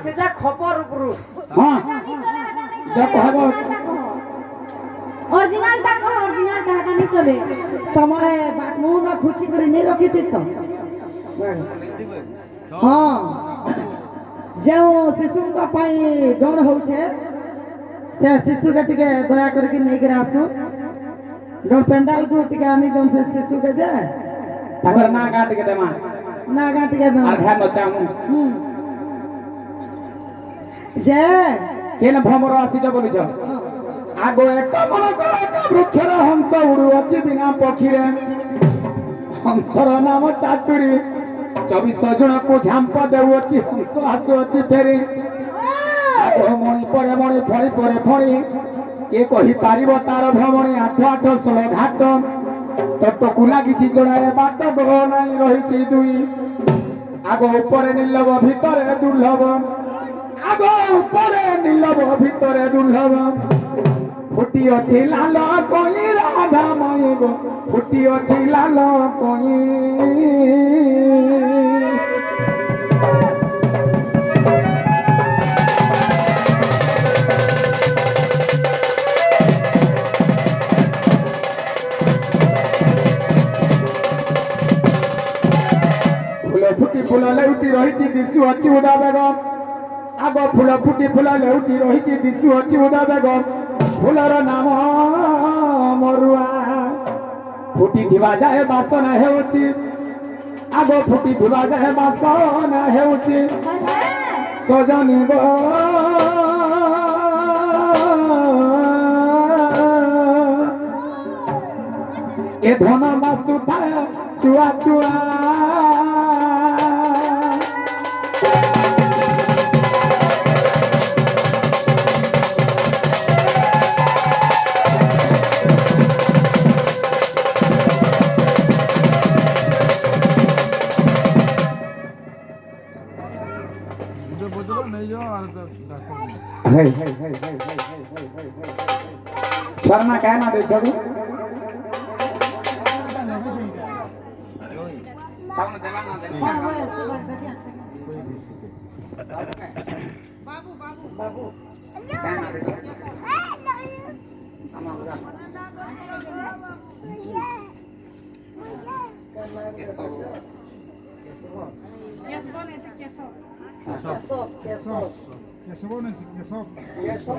সেটা খবর উপরু হ্যাঁ দেখো হব অরিজিনাল টাকা অরিজিনাল টাকা নি চলে তোমারে মুহ না খুচি করে নি রখিতি তো ହଁ ଯେଉଁ ଶିଶୁଙ୍କ ପାଇଁ ଡର ହଉଛେ ସେ ଶିଶୁକେ ଟିକେ ଦୟା କରିକି ନେଇକିରି ଆସୁ ଯୋଉ ପେଣ୍ଡାଲକୁ ଟିକେ ଆନି ଦଉଁ ସେ ଶିଶୁକେ ଯେ ତାଙ୍କର ନା ଗାଁ ଟିକେ ଦେମା ନା ଗାଁ ଟିକେ ଦଉଁ আর ধ্যান চামু ଯେ কেন ভ্রমর আসিছ বলিছ আগ এক মন কর এক বৃক্ষর হংস উড়ু অছি বিনা পক্ষীরে হংসর নাম চাতুরী 24 জনকু ঝাম্প দেউছি হংস আসুଅଛି ফেরি আগ মণি পরে মণি ফড়ি পরে ফড়ি কে কহি পারিব তার ভ্রমণী 8 16 ঘাট তটকু লাগিছি জোড়ায় বাট গহ নাই রহিছি দুই আগ উপরে নীলব ভিতরে দুর্লভ আগ উপরে নীলব ভিতরে দুর্লভ ফুটি অছি লাল কই রাধা ময় গো ফুটি অছি লাল কই ফুটি ফুল লেউটি রহিছি দিশু অছি উদা বেগম আগ ফুল ফুটি ফুল লেউটি রহিছি দিশু অছি উদা বেগম ফুলর নাম মরুয়া ফুটি দিবা যায় বাসনা হেউছি আগ ফুটি দিবা যায় বাসনা হেউছি সজনী গো এ ধন বাসু থায় চুয়া চুয়া शर्मा क्या ना दे छोड़ू বাবু বাবু বাবু কেশব